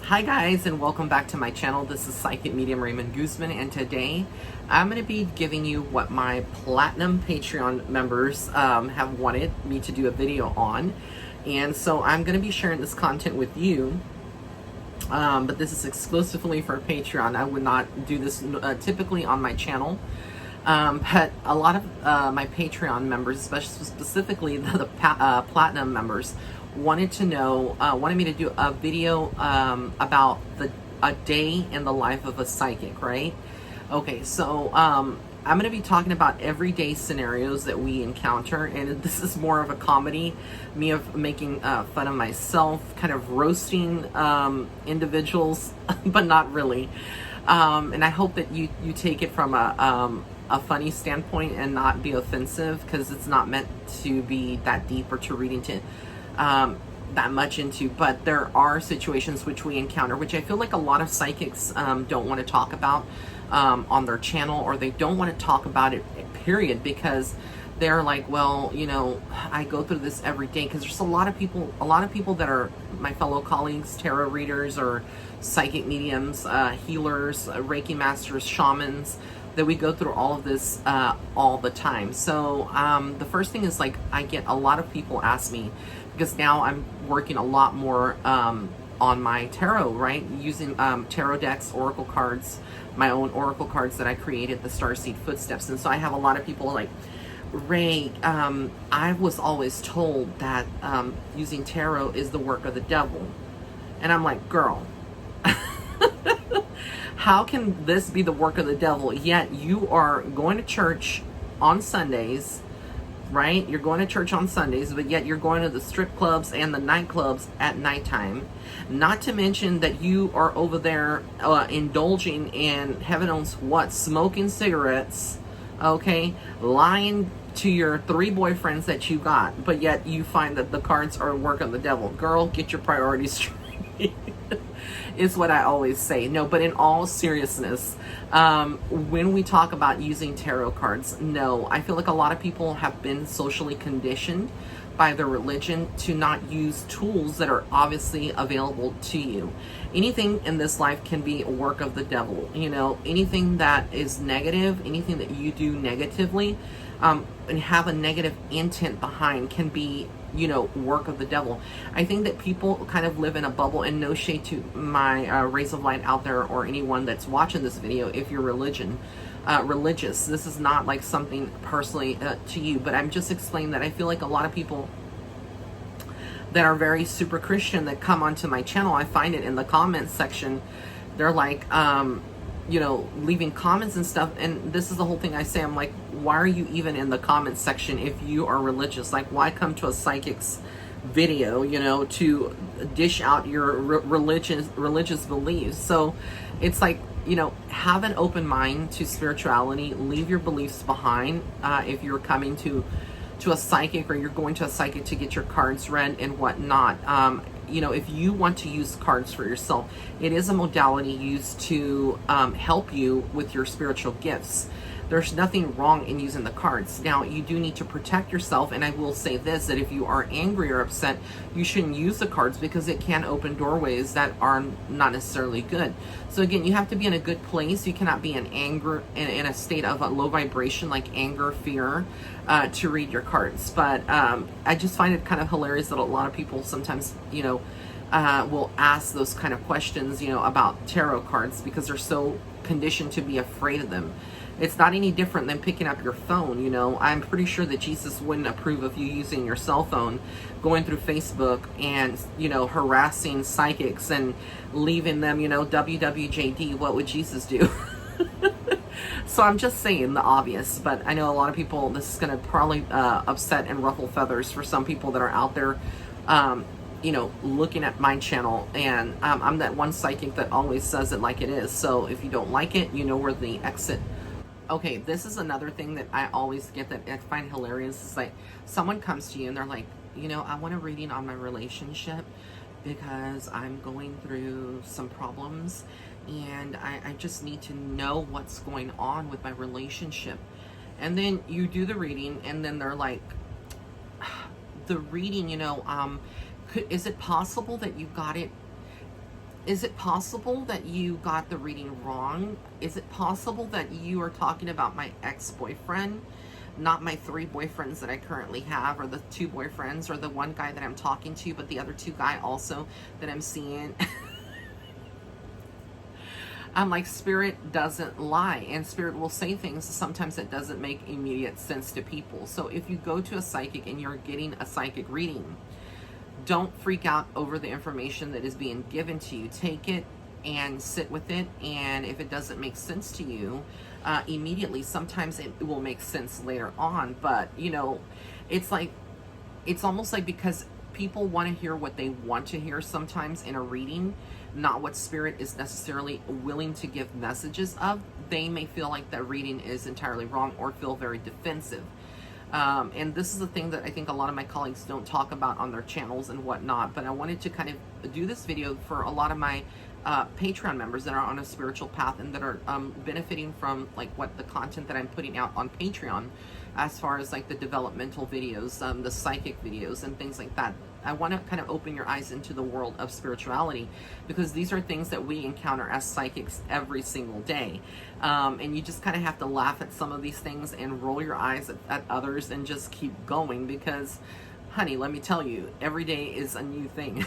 Hi guys, and welcome back to my channel. This is Psychic Medium Raymond Guzman, and today I'm going to be giving you what my Platinum Patreon members have wanted me to do a video on. And so I'm going to be sharing this content with you, but this is exclusively for Patreon. I would not do this typically on my channel. But a lot of my Patreon members, especially specifically the Platinum members, wanted me to do a video about a day in the life of a psychic, right? Okay, so I'm going to be talking about everyday scenarios that we encounter, and this is more of a comedy, me of making fun of myself, kind of roasting individuals, but not really. And I hope that you take it from a funny standpoint and not be offensive, because it's not meant to be that deep or to read into that much into. But there are situations which we encounter, which I feel like a lot of psychics don't want to talk about on their channel, or they don't want to talk about it, period, because they're like, well, you know, I go through this every day. Because there's a lot of people that are my fellow colleagues, tarot readers or psychic mediums, healers, Reiki masters, shamans, that we go through all of this all the time. So the first thing is, like, I get a lot of people ask me, because now I'm working a lot more on my tarot, right? Using tarot decks, oracle cards, my own oracle cards that I created, the Starseed Footsteps. And so I have a lot of people like, Ray, I was always told that using tarot is the work of the devil. And I'm like, girl, how can this be the work of the devil? Yet you are going to church on Sundays, right? You're going to church on Sundays, but yet you're going to the strip clubs and the nightclubs at nighttime. Not to mention that you are over there indulging in heaven knows what, smoking cigarettes, okay, lying to your 3 boyfriends that you got, but yet you find that the cards are work of the devil. Girl, get your priorities straight. Is what I always say. No, but in all seriousness, when we talk about using tarot cards, no, I feel like a lot of people have been socially conditioned by their religion to not use tools that are obviously available to you. Anything in this life can be a work of the devil. You know, anything that is negative, anything that you do negatively, and have a negative intent behind, can be, you know, work of the devil. I think that people kind of live in a bubble, and no shade to my rays of light out there or anyone that's watching this video. If you're religious, this is not like something personally to you, but I'm just explaining that I feel like a lot of people that are very super Christian that come onto my channel, I find it in the comments section, they're like, you know, leaving comments and stuff. And this is the whole thing I say. I'm like, why are you even in the comments section if you are religious? Like, why come to a psychic's video, you know, to dish out your religious beliefs? So it's like, you know, have an open mind to spirituality. Leave your beliefs behind if you're coming to a psychic, or you're going to a psychic to get your cards read and whatnot. You know, if you want to use cards for yourself, it is a modality used to help you with your spiritual gifts. There's nothing wrong in using the cards. Now, you do need to protect yourself, and I will say this, that if you are angry or upset, you shouldn't use the cards, because it can open doorways that are not necessarily good. So again, you have to be in a good place. You cannot be in anger, in a state of a low vibration like anger, fear, to read your cards. But I just find it kind of hilarious that a lot of people sometimes, you know, will ask those kind of questions, you know, about tarot cards, because they're so conditioned to be afraid of them. It's not any different than picking up your phone. You know, I'm pretty sure that Jesus wouldn't approve of you using your cell phone, going through Facebook and, you know, harassing psychics and leaving them, you know, WWJD. What would Jesus do? So I'm just saying the obvious, but I know a lot of people, this is going to probably upset and ruffle feathers for some people that are out there, you know, looking at my channel. And I'm that one psychic that always says it like it is. So if you don't like it, you know where the exit. Okay, this is another thing that I always get that I find hilarious. It's like, someone comes to you and they're like, you know, I want a reading on my relationship because I'm going through some problems, and I just need to know what's going on with my relationship. And then you do the reading, and then they're like, the reading, you know, is it possible that you got it Is it possible that you got the reading wrong? Is it possible that you are talking about my ex-boyfriend, not my 3 boyfriends that I currently have, or the 2 boyfriends, or the one guy that I'm talking to, but the other 2 guy also that I'm seeing? I'm like, Spirit doesn't lie, and Spirit will say things sometimes that doesn't make immediate sense to people. So if you go to a psychic and you're getting a psychic reading, don't freak out over the information that is being given to you. Take it and sit with it, and if it doesn't make sense to you immediately, sometimes it will make sense later on. But you know, it's like, it's almost like, because people want to hear what they want to hear sometimes in a reading, not what Spirit is necessarily willing to give messages of. They may feel like that reading is entirely wrong, or feel very defensive. And this is the thing that I think a lot of my colleagues don't talk about on their channels and whatnot, but I wanted to kind of do this video for a lot of my Patreon members that are on a spiritual path, and that are benefiting from like what the content that I'm putting out on Patreon, as far as like the developmental videos, the psychic videos and things like that. I want to kind of open your eyes into the world of spirituality, because these are things that we encounter as psychics every single day. And you just kind of have to laugh at some of these things and roll your eyes at others, and just keep going, because honey, let me tell you, every day is a new thing.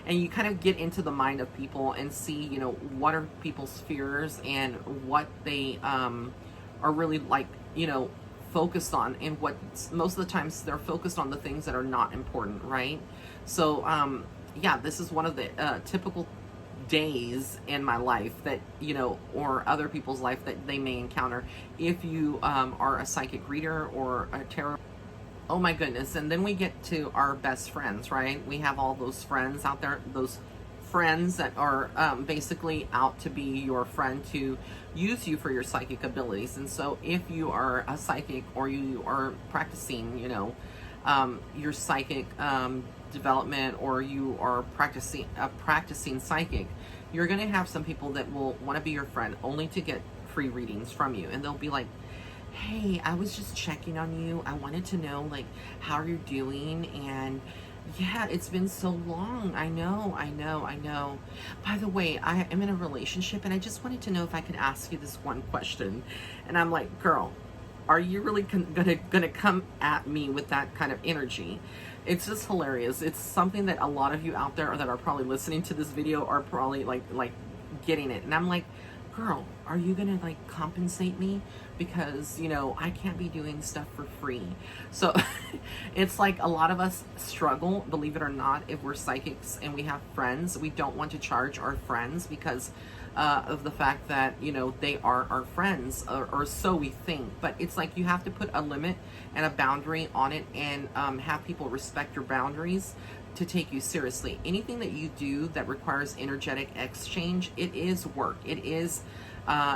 And you kind of get into the mind of people and see, you know, what are people's fears, and what they are really like, you know, focused on, and what most of the times they're focused on the things that are not important, right? So yeah, this is one of the typical days in my life that, you know, or other people's life that they may encounter if you are a psychic reader or a tarot. Oh my goodness. And then we get to our best friends, right? We have all those friends out there, those friends that are basically out to be your friend, to use you for your psychic abilities. And so if you are a psychic, or you are practicing, you know, your psychic development, or you are practicing psychic, you're going to have some people that will want to be your friend only to get free readings from you. And they'll be like, hey, I was just checking on you. I wanted to know, like, how you're doing. And yeah, it's been so long. I know. By the way, I am in a relationship, and I just wanted to know if I could ask you this one question. And I'm like, girl, are you really gonna come at me with that kind of energy? It's just hilarious. It's something that a lot of you out there that are probably listening to this video are probably like getting it. And I'm like, girl, are you gonna like compensate me? Because, you know, I can't be doing stuff for free. So it's like a lot of us struggle, believe it or not, if we're psychics and we have friends. We don't want to charge our friends because of the fact that, you know, they are our friends, or so we think. But it's like you have to put a limit and a boundary on it, and have people respect your boundaries to take you seriously. Anything that you do that requires energetic exchange, it is work. It is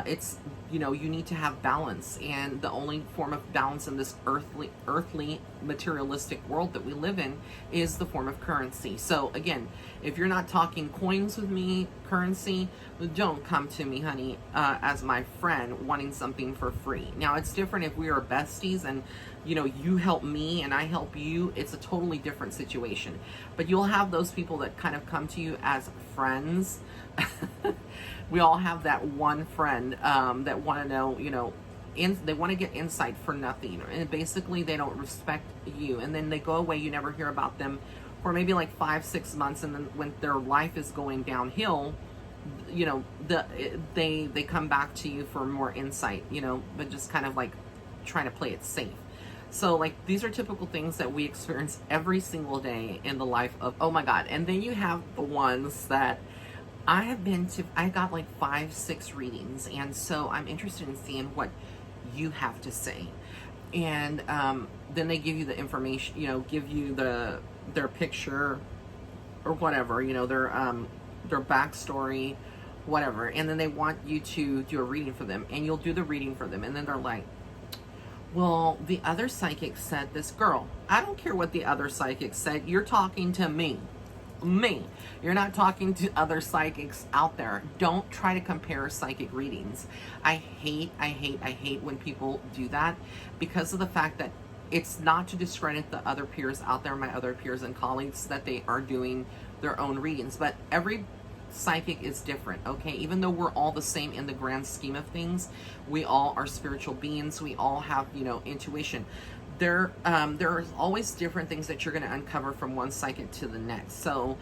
it's, you know, you need to have balance, and the only form of balance in this earthly materialistic world that we live in is the form of currency. So again, if you're not talking coins with me, currency, don't come to me, honey, as my friend wanting something for free. Now it's different if we are besties and, you know, you help me and I help you. It's a totally different situation. But you'll have those people that kind of come to you as friends. We all have that one friend that want to know, you know, they want to get insight for nothing, and basically they don't respect you, and then they go away. You never hear about them for maybe like 5-6 months, and then when their life is going downhill, you know, they come back to you for more insight, you know, but just kind of like trying to play it safe. So like these are typical things that we experience every single day in the life of, oh my God. And then you have the ones that I got like 5-6 readings, and so I'm interested in seeing what you have to say. And then they give you the information, you know, give you their picture or whatever, you know, their backstory, whatever, and then they want you to do a reading for them, and you'll do the reading for them, and then they're like, well, the other psychic said this. Girl, I don't care what the other psychic said. You're talking to me. You're not talking to other psychics out there. Don't try to compare psychic readings. I hate when people do that, because of the fact that it's not to discredit the other peers out there, my other peers and colleagues, that they are doing their own readings. But every psychic is different, okay? Even though we're all the same in the grand scheme of things, we all are spiritual beings. We all have, intuition. There's always different things that you're going to uncover from one psychic to the next. So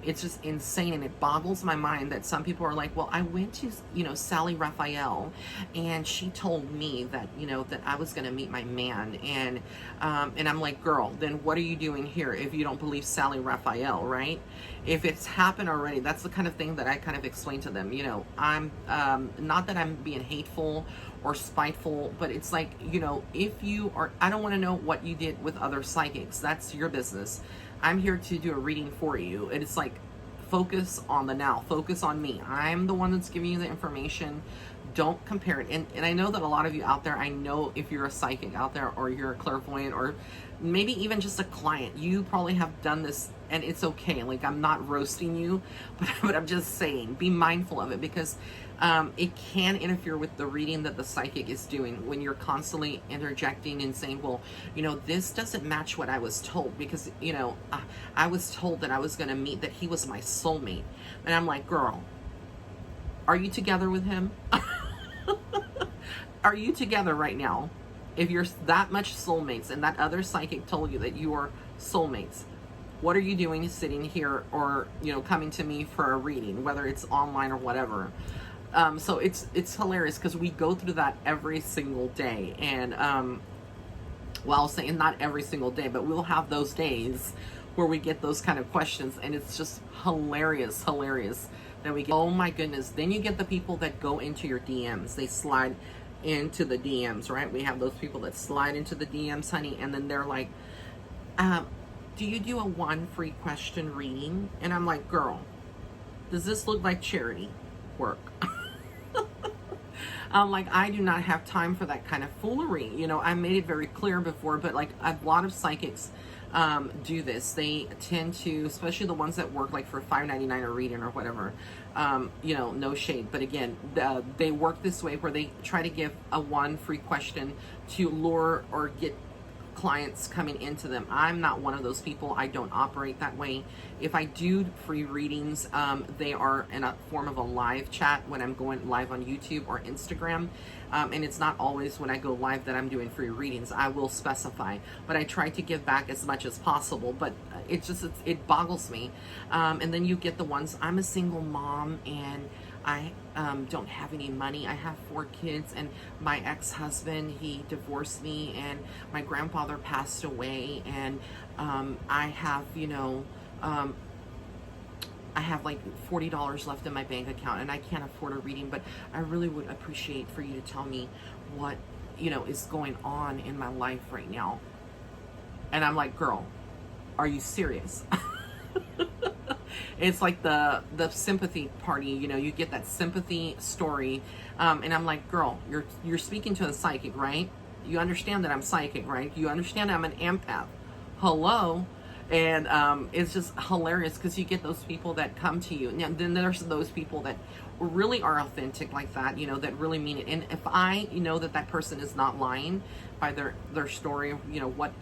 it's just insane, and it boggles my mind that some people are like, well, I went to Sally Raphael, and she told me that that I was going to meet my man, and I'm like, girl, then what are you doing here if you don't believe Sally Raphael, right? If it's happened already, that's the kind of thing that I kind of explain to them. I'm not that I'm being hateful or spiteful, but it's like, if you are, I don't want to know what you did with other psychics. That's your business. I'm here to do a reading for you. And it's like, focus on the now, focus on me. I'm the one that's giving you the information. Don't compare it. And I know that a lot of you out there, I know if you're a psychic out there, or you're a clairvoyant, or maybe even just a client, you probably have done this, and it's okay. Like, I'm not roasting you, but I'm just saying, be mindful of it, because it can interfere with the reading that the psychic is doing when you're constantly interjecting and saying, well, this doesn't match what I was told, because, I was told that I was going to meet, that he was my soulmate. And I'm like, girl, are you together with him? Are you together right now? If you're that much soulmates, and that other psychic told you that you are soulmates, what are you doing sitting here, or coming to me for a reading, whether it's online or whatever? So it's hilarious, because we go through that every single day. And well, I'll say not every single day, but we'll have those days where we get those kind of questions, and it's just hilarious that we get. Oh my goodness. Then you get the people that go into your DMs. They slide into the DMs, right? We have those people that slide into the DMs, honey, and then they're like, do you do a 1 free question reading? And I'm like, girl, does this look like charity work? I'm like, I do not have time for that kind of foolery. I made it very clear before, but like a lot of psychics do this. They tend to, especially the ones that work like for $5.99 a reading or whatever, no shade, but again, they work this way, where they try to give a 1 free question to lure or get clients coming into them. I'm not one of those people. I don't operate that way. If I do free readings, they are in a form of a live chat when I'm going live on YouTube or Instagram. And it's not always when I go live that I'm doing free readings. I will specify, but I try to give back as much as possible. But it boggles me. And then you get the ones, I'm a single mom, and I don't have any money. I have 4 kids, and my ex-husband, he divorced me, and my grandfather passed away, and I have, I have like $40 left in my bank account, and I can't afford a reading, but I really would appreciate for you to tell me what, is going on in my life right now. And I'm like, girl, are you serious? It's like the sympathy party, you get that sympathy story. And I'm like, girl, you're speaking to a psychic, right? You understand that I'm psychic, right? You understand I'm an empath. Hello? And it's just hilarious, because you get those people that come to you. Now, then there's those people that really are authentic like that, that really mean it. And if I know that person is not lying by their story, what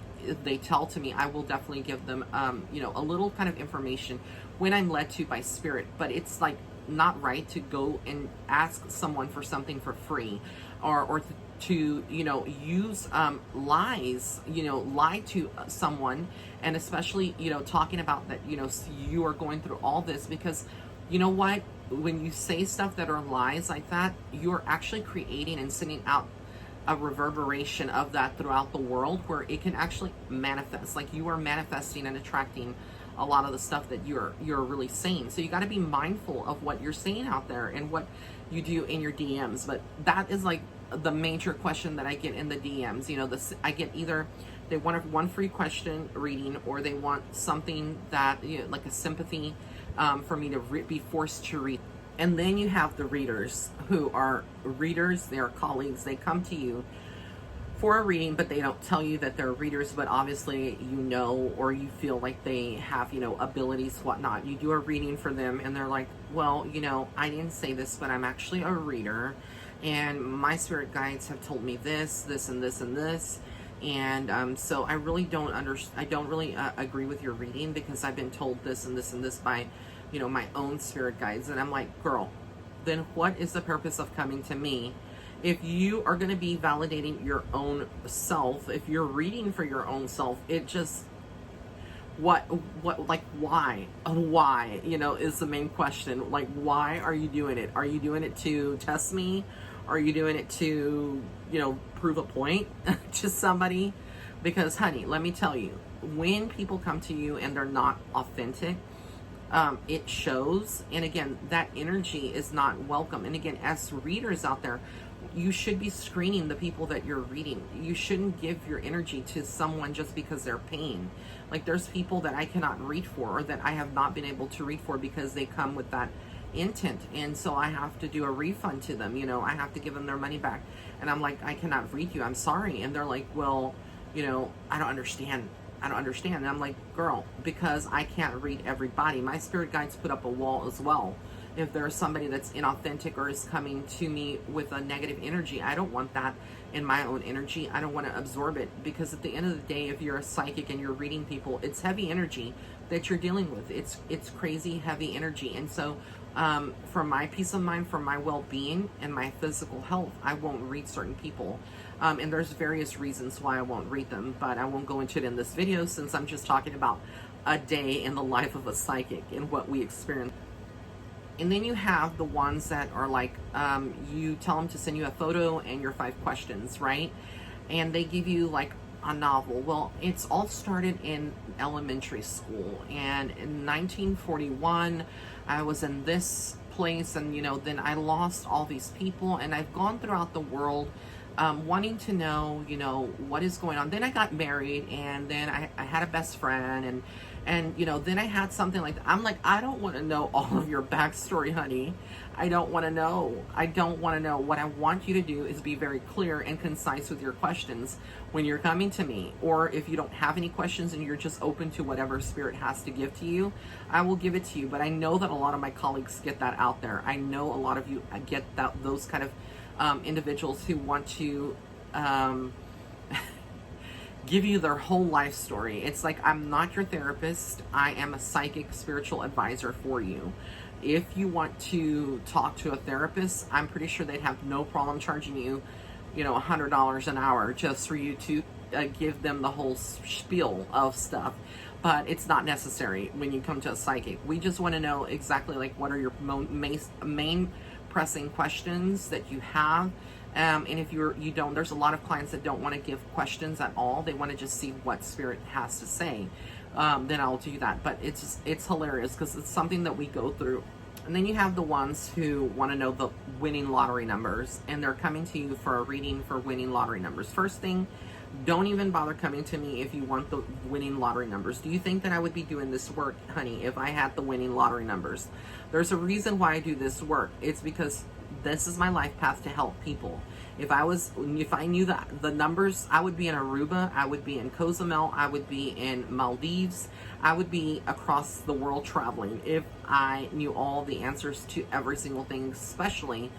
they tell to me, I will definitely give them, a little kind of information when I'm led to by spirit. But it's like not right to go and ask someone for something for free, or to use lies, lie to someone, and especially talking about that you are going through all this, because what, when you say stuff that are lies like that, you're actually creating and sending out a reverberation of that throughout the world, where it can actually manifest. Like, you are manifesting and attracting a lot of the stuff that you're really saying. So you got to be mindful of what you're saying out there and what you do in your DMs. But that is like the major question that I get in the DMs. I get either they want a 1 free question reading, or they want something that like a sympathy for me to be forced to read. And then you have the readers, who are readers. They are colleagues. They come to you for a reading, but they don't tell you that they're readers, but obviously or you feel like they have abilities, whatnot. You do a reading for them, and they're like, well, I didn't say this, but I'm actually a reader, and my spirit guides have told me this, and this, and this. And so I really don't I don't really agree with your reading, because I've been told this and this and this by, you know, my own spirit guides. And I'm like, girl, then what is the purpose of coming to me? If you are going to be validating your own self, if you're reading for your own self, it just, what, like, why, you know, is the main question. Like, why are you doing it? Are you doing it to test me? Are you doing it to, you know, prove a point to somebody? Because, honey, let me tell you, when people come to you and they're not authentic, it shows. And again, that energy is not welcome. And again, as readers out there, you should be screening the people that you're reading. You shouldn't give your energy to someone just because they're paying. Like, there's people that I cannot read for, or that I have not been able to read for, because they come with that intent, and so I have to do a refund to them. You know, I have to give them their money back, and I'm like, I cannot read you, I'm sorry. And they're like, well, you know, I don't understand. And I'm like, girl, because I can't read everybody. My spirit guides put up a wall as well. If there's somebody that's inauthentic or is coming to me with a negative energy, I don't want that in my own energy. I don't want to absorb it, because at the end of the day, if you're a psychic and you're reading people, it's heavy energy that you're dealing with. It's crazy heavy energy. And so for my peace of mind, for my well-being and my physical health, I won't read certain people. And there's various reasons why I won't read them, but I won't go into it in this video, since I'm just talking about a day in the life of a psychic and what we experience. And then you have the ones that are like, you tell them to send you a photo and your 5 questions, right? And they give you like a novel. Well, it's all started in elementary school. And in 1941, I was in this place, and, you know, then I lost all these people, and I've gone throughout the world wanting to know, you know, what is going on. Then I got married, and then I had a best friend, and you know, then I had something like that. I'm like, I don't want to know all of your backstory, honey. I don't want to know. I don't want to know. What I want you to do is be very clear and concise with your questions when you're coming to me. Or if you don't have any questions and you're just open to whatever spirit has to give to you, I will give it to you. But I know that a lot of my colleagues get that out there. I know a lot of you get that, those kind of individuals who want to give you their whole life story. It's like, I'm not your therapist. I am a psychic spiritual advisor for you. If you want to talk to a therapist, I'm pretty sure they'd have no problem charging you, you know, $100 an hour just for you to give them the whole spiel of stuff. But it's not necessary when you come to a psychic. We just want to know exactly, like, what are your main pressing questions that you have. And if you don't, there's a lot of clients that don't want to give questions at all. They want to just see what spirit has to say. Then I'll do that. But it's hilarious, because it's something that we go through. And then you have the ones who want to know the winning lottery numbers, and they're coming to you for a reading for winning lottery numbers. First thing, don't even bother coming to me if you want the winning lottery numbers. Do you think that I would be doing this work, honey, if I had the winning lottery numbers? There's a reason why I do this work. It's because this is my life path to help people. If I knew the numbers, I would be in Aruba, I would be in Cozumel, I would be in Maldives, I would be across the world traveling if I knew all the answers to every single thing, especially,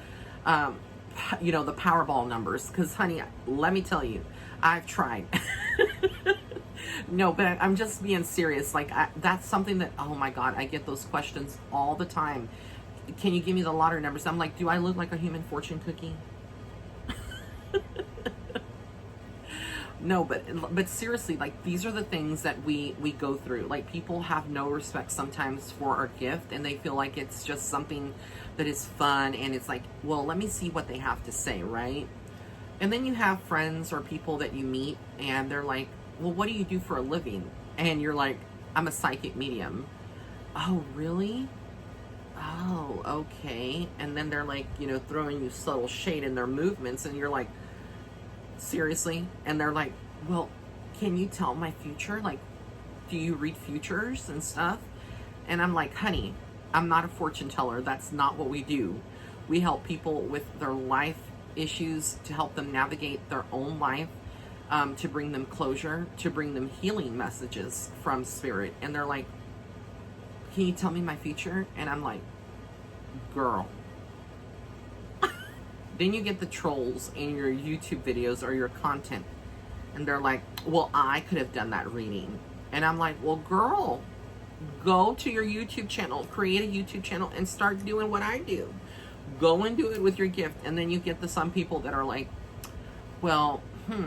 you know, the Powerball numbers. Because, honey, let me tell you, I've tried. No, but I'm just being serious. Like, that's something that, oh my God, I get those questions all the time. Can you give me the lottery numbers? I'm like, do I look like a human fortune cookie? No, but seriously, like, these are the things that we go through. Like, people have no respect sometimes for our gift, and they feel like it's just something that is fun, and it's like, well, let me see what they have to say, right? And then you have friends or people that you meet, and they're like, well, what do you do for a living? And you're like, I'm a psychic medium. Oh, really? Oh, okay. And then they're like, you know, throwing you subtle shade in their movements, and you're like, seriously? And they're like, well, can you tell my future? Like, do you read futures and stuff? And I'm like, honey, I'm not a fortune teller. That's not what we do. We help people with their life issues, to help them navigate their own life, to bring them closure, to bring them healing messages from spirit. And they're like, can you tell me my future? And I'm like, girl. Then you get the trolls in your YouTube videos or your content. And they're like, well, I could have done that reading. And I'm like, well, girl, go to your YouTube channel, create a YouTube channel, and start doing what I do. Go and do it with your gift. And then you get the some people that are like, well,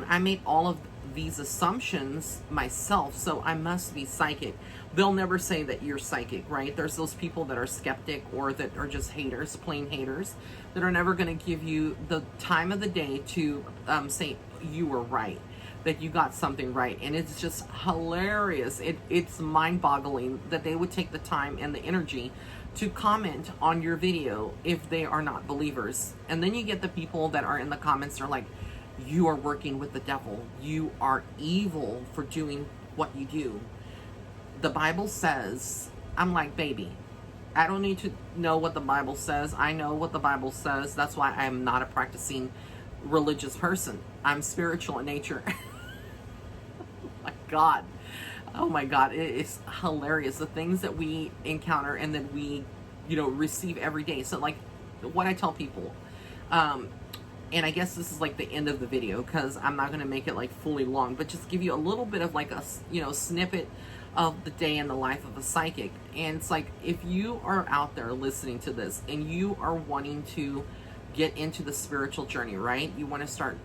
I made all of these assumptions myself, so I must be psychic. They'll never say that you're psychic, right? There's those people that are skeptic or that are just haters, plain haters, that are never going to give you the time of the day to say you were right, that you got something right. And it's just hilarious. It's mind-boggling that they would take the time and the energy to comment on your video if they are not believers. And then you get the people that are in the comments, they're like, you are working with the devil. You are evil for doing what you do. The Bible says, I'm like, baby, I don't need to know what the Bible says. I know what the Bible says. That's why I'm not a practicing religious person. I'm spiritual in nature. My God. Oh my God. It is hilarious. The things that we encounter and that we, receive every day. So like what I tell people, and I guess this is like the end of the video because I'm not going to make it like fully long, but just give you a little bit of like a, snippet of the day in the life of a psychic. And it's like, if you are out there listening to this and you are wanting to get into the spiritual journey, right? You want to start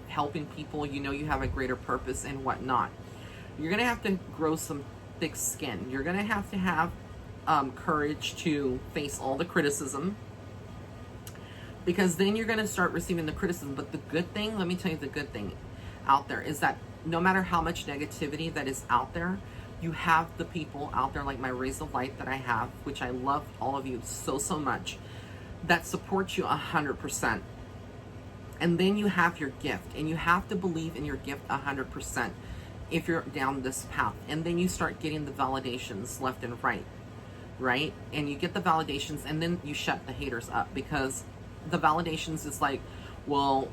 helping people, you have a greater purpose and whatnot. You're going to have to grow some thick skin. You're going to have courage to face all the criticism, because then you're going to start receiving the criticism. But the good thing, let me tell you the good thing out there is that no matter how much negativity that is out there, you have the people out there like my Rays of Light that I have, which I love all of you so, so much, that support you 100%. And then you have your gift, and you have to believe in your gift 100% if you're down this path. And then you start getting the validations left and right? And you get the validations, and then you shut the haters up, because the validations is like, well,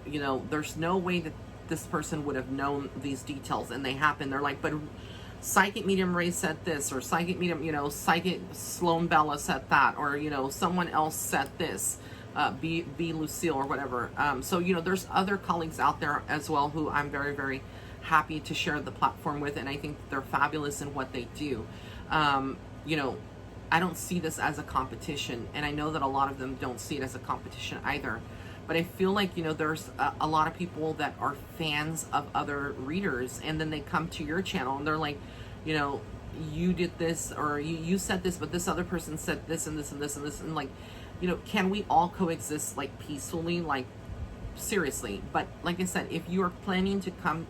there's no way that this person would have known these details, and they happen. They're like, but psychic medium Ray said this, or psychic medium, psychic Sloan Bella said that, or someone else said this, B Lucille or whatever. So there's other colleagues out there as well who I'm very, very happy to share the platform with, and I think they're fabulous in what they do. I don't see this as a competition, and I know that a lot of them don't see it as a competition either. But I feel like, there's a lot of people that are fans of other readers, and then they come to your channel and they're like, you did this, or you said this, but this other person said this and this and this and this. And like, can we all coexist like peacefully? Like, seriously. But like I said, if you are planning to come,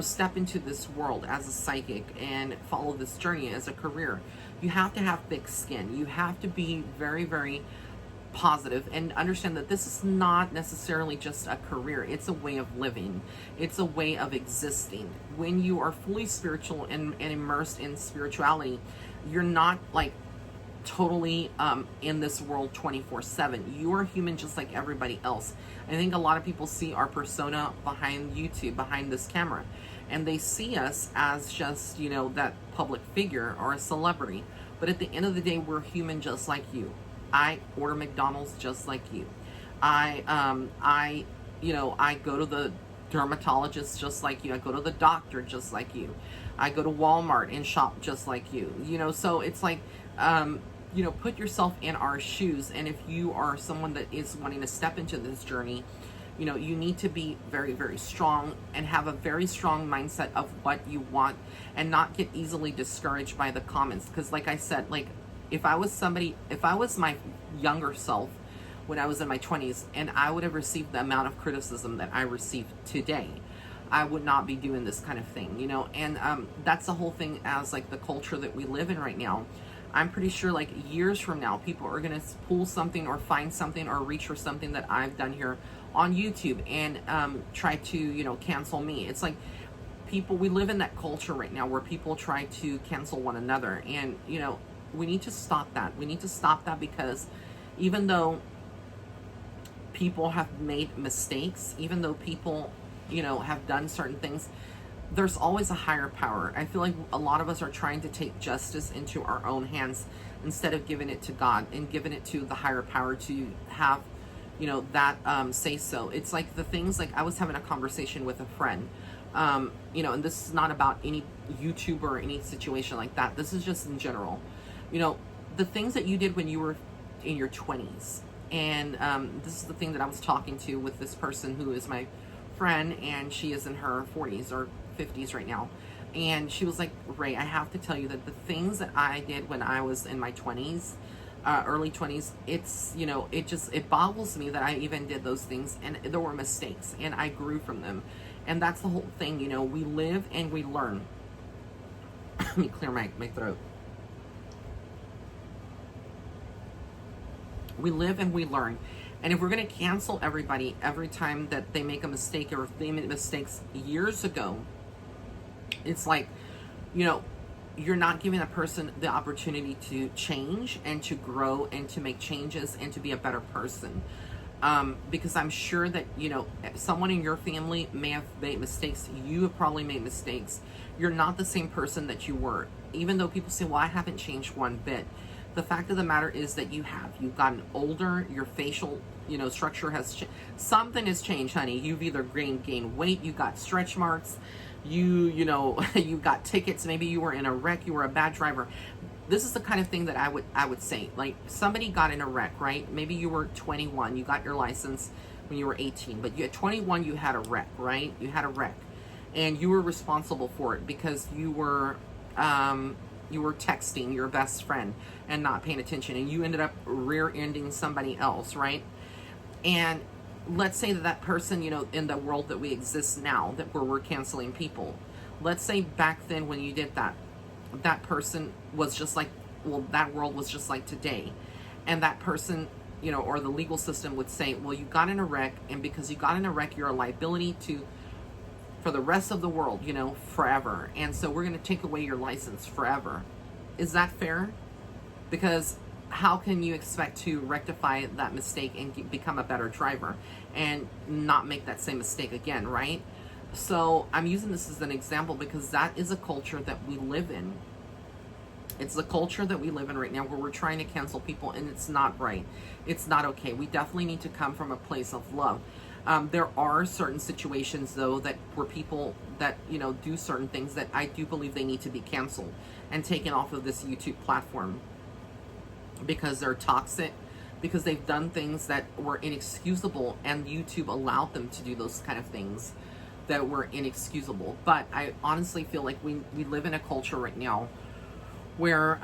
step into this world as a psychic and follow this journey as a career, you have to have thick skin. You have to be very, very positive and understand that this is not necessarily just a career. It's a way of living. It's a way of existing. When you are fully spiritual and immersed in spirituality, you're not like totally in this world 24/7. You are human just like everybody else. I think a lot of people see our persona behind YouTube, behind this camera, and they see us as just, that public figure or a celebrity. But at the end of the day, we're human just like you. I order McDonald's just like you. I go to the dermatologist just like you. I go to the doctor just like you. I go to Walmart and shop just like you. So it's like, put yourself in our shoes. And if you are someone that is wanting to step into this journey, you need to be very, very strong and have a very strong mindset of what you want, and not get easily discouraged by the comments. Because like I said, like, if I was my younger self when I was in my 20s, and I would have received the amount of criticism that I received today, I would not be doing this kind of thing, and that's the whole thing as like the culture that we live in right now. I'm pretty sure like years from now, people are going to pull something or find something or reach for something that I've done here on YouTube and try to, cancel me. It's like we live in that culture right now where people try to cancel one another. And, we need to stop that. We need to stop that, because even though people have made mistakes, even though people, have done certain things, there's always a higher power. I feel like a lot of us are trying to take justice into our own hands instead of giving it to God and giving it to the higher power to have, that say so. It's like the things, like I was having a conversation with a friend And this is not about any YouTuber or any situation like that. This is just in general. The things that you did when you were in your 20s. And this is the thing that I was talking to with this person who is my friend, and she is in her 40s or 50s right now. And she was like, Ray, I have to tell you that the things that I did when I was in my 20s, early 20s, it boggles me that I even did those things, and there were mistakes, and I grew from them. And that's the whole thing. We live and we learn. Let me clear my throat. We live and we learn. And if we're going to cancel everybody every time that they make a mistake, or if they made mistakes years ago, it's like, you're not giving a person the opportunity to change and to grow and to make changes and to be a better person. Because I'm sure that, someone in your family may have made mistakes. You have probably made mistakes. You're not the same person that you were. Even though people say, well, I haven't changed one bit. The fact of the matter is that you have. You've gotten older. Your facial, structure has changed. Something has changed, honey. You've either gained weight. You got stretch marks. You got tickets. Maybe you were in a wreck. You were a bad driver. This is the kind of thing that I would say. Like, somebody got in a wreck, right? Maybe you were 21. You got your license when you were 18. But at 21, you had a wreck, right? You had a wreck. And you were responsible for it because you were texting your best friend and not paying attention, and you ended up rear-ending somebody else, right? And let's say that person, in the world that we exist now, where we're canceling people, let's say back then when you did that, that person was just like, that world was just like today. And that person, or the legal system would say, well, you got in a wreck, and because you got in a wreck, you're a liability for the rest of the world, forever. And so we're going to take away your license forever. Is that fair? Because how can you expect to rectify that mistake and become a better driver and not make that same mistake again, right? So I'm using this as an example because that is a culture that we live in. It's the culture that we live in right now, where we're trying to cancel people, and it's not right. It's not okay. We definitely need to come from a place of love. There are certain situations, though, where people that, do certain things that I do believe they need to be canceled and taken off of this YouTube platform because they're toxic, because they've done things that were inexcusable, and YouTube allowed them to do those kind of things that were inexcusable. But I honestly feel like we live in a culture right now where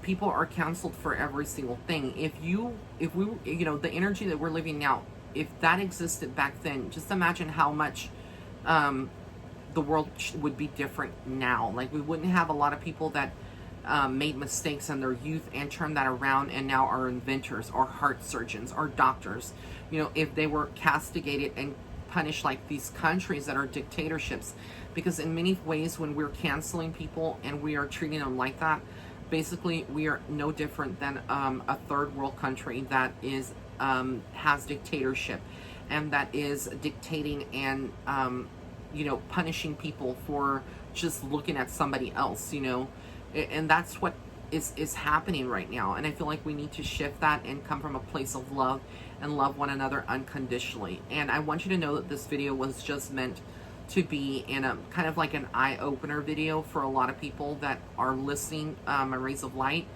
people are canceled for every single thing. If we, the energy that we're living now, if that existed back then, just imagine how much the world would be different now. Like, we wouldn't have a lot of people that made mistakes in their youth and turned that around and now are inventors or heart surgeons or doctors. If they were castigated and punished like these countries that are dictatorships. Because in many ways, when we're canceling people and we are treating them like that, basically we are no different than a third world country that is has dictatorship and that is dictating and punishing people for just looking at somebody else, and that's what is happening right now. And I feel like we need to shift that and come from a place of love and love one another unconditionally. And I want you to know that this video was just meant to be in a kind of like an eye-opener video for a lot of people that are listening, a Rays of Light.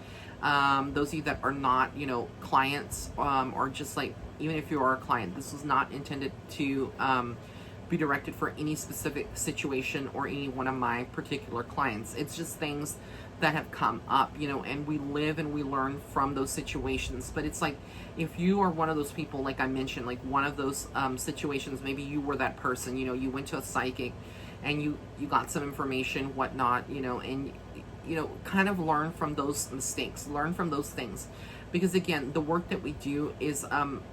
Those of you that are not, clients, or just like, even if you are a client, this was not intended to be directed for any specific situation or any one of my particular clients. It's just things that have come up, and we live and we learn from those situations. But it's like, if you are one of those people, like I mentioned, like one of those situations, maybe you were that person, you went to a psychic and you got some information, whatnot, and kind of learn from those mistakes, learn from those things. Because again, the work that we do is,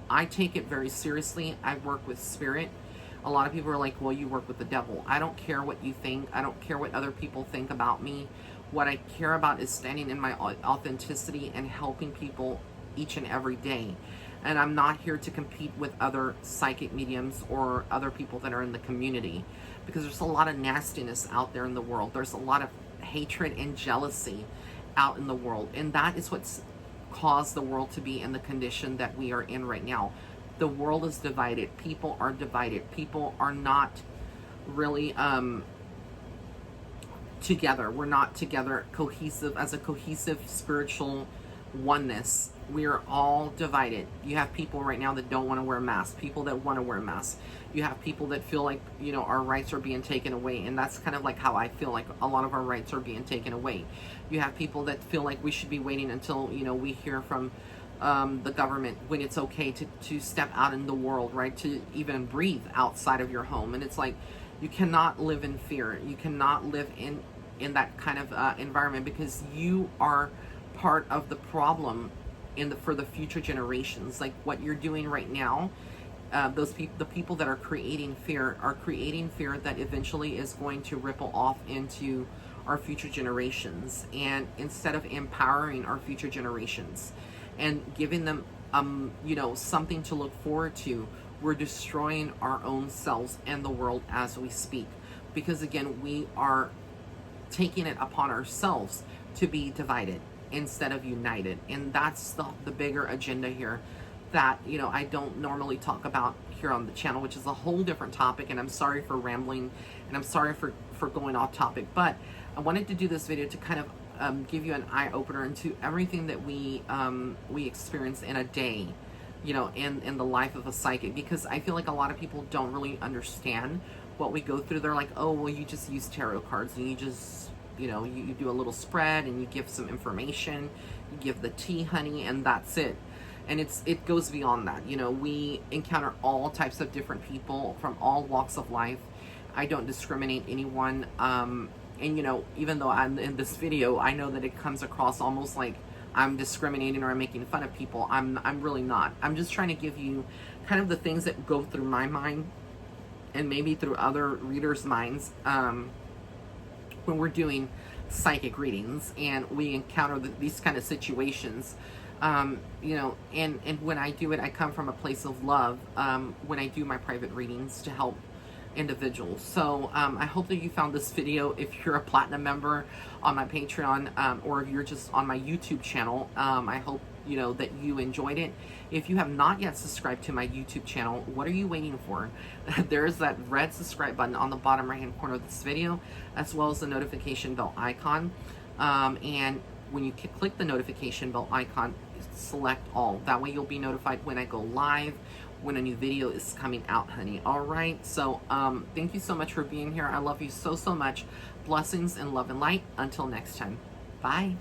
I take it very seriously. I work with spirit. A lot of people are like, well, you work with the devil. I don't care what you think. I don't care what other people think about me. What I care about is standing in my authenticity and helping people each and every day. And I'm not here to compete with other psychic mediums or other people that are in the community, because there's a lot of nastiness out there in the world. There's a lot of hatred and jealousy out in the world. And that is what's caused the world to be in the condition that we are in right now. The world is divided. People are divided. People are not really together. We're not together cohesive as a cohesive spiritual oneness. We are all divided. You have people right now that don't want to wear masks, people that want to wear masks. You have people that feel like, you know, our rights are being taken away, and that's kind of like how I feel like a lot of our rights are being taken away. You have people that feel like we should be waiting until, you know, we hear from the government when it's okay to step out in the world, right? To even breathe outside of your home. And it's like, you cannot live in fear. You cannot live in that kind of environment, because you are part of the problem for the future generations. Like what you're doing right now, the people that are creating fear that eventually is going to ripple off into our future generations. And instead of empowering our future generations and giving them you know, something to look forward to, we're destroying our own selves and the world as we speak. Because again, we are taking it upon ourselves to be divided instead of united. And that's the bigger agenda here that, you know, I don't normally talk about here on the channel, which is a whole different topic. And I'm sorry for rambling, and I'm sorry for going off topic, but I wanted to do this video to kind of give you an eye opener into everything that we experience in a day, you know, in the life of a psychic. Because I feel like a lot of people don't really understand what we go through. They're like, oh, well, you just use tarot cards and you just, you know, you do a little spread and you give some information, you give the tea, honey, and that's it. And it goes beyond that. You know, we encounter all types of different people from all walks of life. I don't discriminate anyone. And, you know, even though I'm in this video, I know that it comes across almost like I'm discriminating or I'm making fun of people. I'm really not. I'm just trying to give you kind of the things that go through my mind, and maybe through other readers' minds, when we're doing psychic readings and we encounter these kind of situations. You know, and when I do it, I come from a place of love, when I do my private readings to help individuals. So I hope that you found this video. If you're a platinum member on my Patreon, or if you're just on my YouTube channel, I hope, you know, that you enjoyed it. If you have not yet subscribed to my YouTube channel, what are you waiting for? There's that red subscribe button on the bottom right hand corner of this video, as well as the notification bell icon. And when you click the notification bell icon, select all. That way you'll be notified when I go live, when a new video is coming out, honey. All right. So thank you so much for being here. I love you so much. Blessings and love and light. Until next time. Bye.